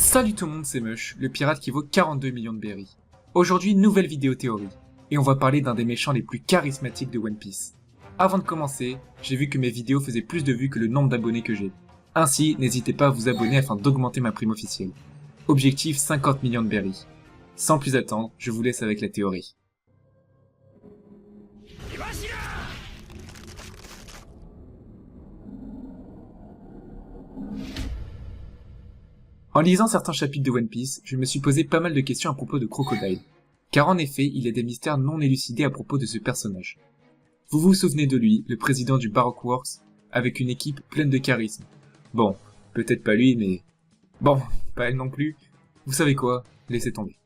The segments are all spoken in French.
Salut tout le monde, c'est Mush, le pirate qui vaut 42 millions de berries. Aujourd'hui, nouvelle vidéo théorie, et on va parler d'un des méchants les plus charismatiques de One Piece. Avant de commencer, j'ai vu que mes vidéos faisaient plus de vues que le nombre d'abonnés que j'ai. Ainsi, n'hésitez pas à vous abonner afin d'augmenter ma prime officielle. Objectif 50 millions de berries. Sans plus attendre, je vous laisse avec la théorie. En lisant certains chapitres de One Piece, je me suis posé pas mal de questions à propos de Crocodile. Car en effet, il y a des mystères non élucidés à propos de ce personnage. Vous vous souvenez de lui, le président du Baroque Works, avec une équipe pleine de charisme. Bon, peut-être pas lui, mais... Bon, pas elle non plus. Vous savez quoi? Laissez tomber.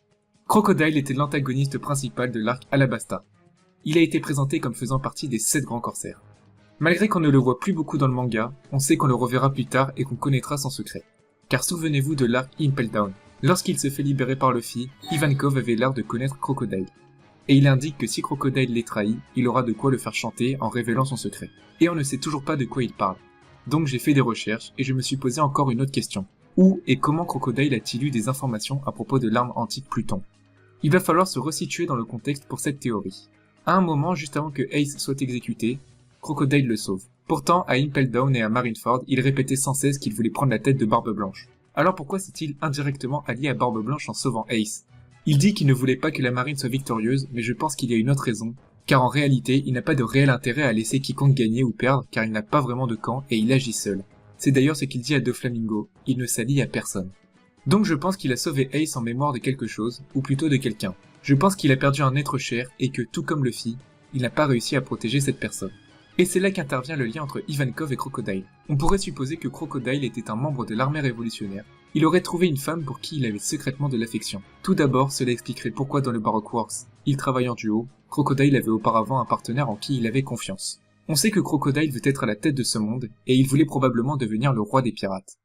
Crocodile était l'antagoniste principal de l'arc Alabasta. Il a été présenté comme faisant partie des 7 grands corsaires. Malgré qu'on ne le voit plus beaucoup dans le manga, on sait qu'on le reverra plus tard et qu'on connaîtra son secret. Car souvenez-vous de l'arc Impel Down. Lorsqu'il se fait libérer par Luffy, Ivankov avait l'air de connaître Crocodile. Et il indique que si Crocodile les trahit, il aura de quoi le faire chanter en révélant son secret. Et on ne sait toujours pas de quoi il parle. Donc j'ai fait des recherches et je me suis posé encore une autre question. Où et comment Crocodile a-t-il eu des informations à propos de l'arme antique Pluton? Il va falloir se resituer dans le contexte pour cette théorie. À un moment, juste avant que Ace soit exécuté, Crocodile le sauve. Pourtant, à Impel Down et à Marineford, il répétait sans cesse qu'il voulait prendre la tête de Barbe Blanche. Alors pourquoi s'est-il indirectement allié à Barbe Blanche en sauvant Ace? Il dit qu'il ne voulait pas que la marine soit victorieuse, mais je pense qu'il y a une autre raison, car en réalité, il n'a pas de réel intérêt à laisser quiconque gagner ou perdre, car il n'a pas vraiment de camp et il agit seul. C'est d'ailleurs ce qu'il dit à Doflamingo, il ne s'allie à personne. Donc je pense qu'il a sauvé Ace en mémoire de quelque chose, ou plutôt de quelqu'un. Je pense qu'il a perdu un être cher et que, tout comme Luffy, il n'a pas réussi à protéger cette personne. Et c'est là qu'intervient le lien entre Ivankov et Crocodile. On pourrait supposer que Crocodile était un membre de l'armée révolutionnaire. Il aurait trouvé une femme pour qui il avait secrètement de l'affection. Tout d'abord, cela expliquerait pourquoi dans le Baroque Works, il travaille en duo, Crocodile avait auparavant un partenaire en qui il avait confiance. On sait que Crocodile veut être à la tête de ce monde, et il voulait probablement devenir le roi des pirates.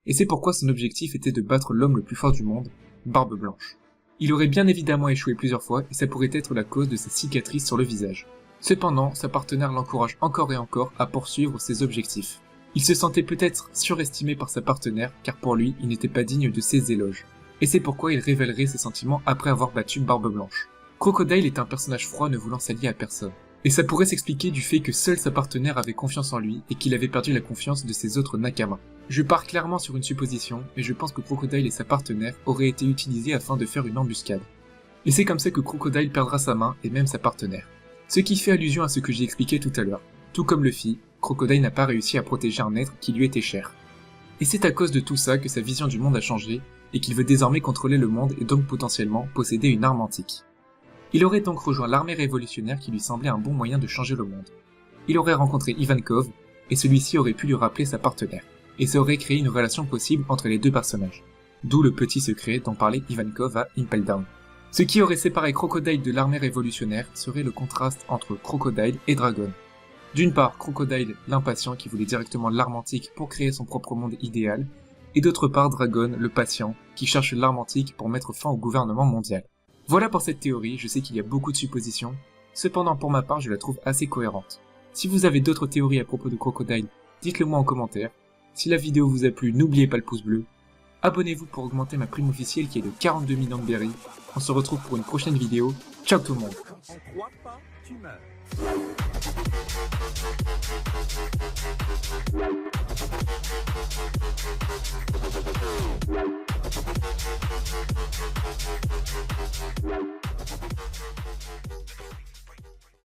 Et c'est pourquoi son objectif était de battre l'homme le plus fort du monde, Barbe Blanche. Il aurait bien évidemment échoué plusieurs fois, et ça pourrait être la cause de sa cicatrice sur le visage. Cependant, sa partenaire l'encourage encore et encore à poursuivre ses objectifs. Il se sentait peut-être surestimé par sa partenaire, car pour lui, il n'était pas digne de ses éloges. Et c'est pourquoi il révélerait ses sentiments après avoir battu Barbe Blanche. Crocodile est un personnage froid ne voulant s'allier à personne. Et ça pourrait s'expliquer du fait que seule sa partenaire avait confiance en lui et qu'il avait perdu la confiance de ses autres Nakama. Je pars clairement sur une supposition, mais je pense que Crocodile et sa partenaire auraient été utilisés afin de faire une embuscade. Et c'est comme ça que Crocodile perdra sa main et même sa partenaire. Ce qui fait allusion à ce que j'ai expliqué tout à l'heure. Tout comme Luffy, Crocodile n'a pas réussi à protéger un être qui lui était cher. Et c'est à cause de tout ça que sa vision du monde a changé, et qu'il veut désormais contrôler le monde et donc potentiellement posséder une arme antique. Il aurait donc rejoint l'armée révolutionnaire qui lui semblait un bon moyen de changer le monde. Il aurait rencontré Ivankov, et celui-ci aurait pu lui rappeler sa partenaire, et ça aurait créé une relation possible entre les deux personnages. D'où le petit secret dont parlait Ivankov à Impel Down. Ce qui aurait séparé Crocodile de l'armée révolutionnaire serait le contraste entre Crocodile et Dragon. D'une part, Crocodile, l'impatient qui voulait directement l'arme antique pour créer son propre monde idéal, et d'autre part Dragon, le patient, qui cherche l'arme antique pour mettre fin au gouvernement mondial. Voilà pour cette théorie, je sais qu'il y a beaucoup de suppositions, cependant pour ma part je la trouve assez cohérente. Si vous avez d'autres théories à propos de Crocodile, dites-le moi en commentaire. Si la vidéo vous a plu, n'oubliez pas le pouce bleu. Abonnez-vous pour augmenter ma prime officielle qui est de 42 millions de berries. On se retrouve pour une prochaine vidéo. Ciao tout le monde. On croit pas, tu meurs.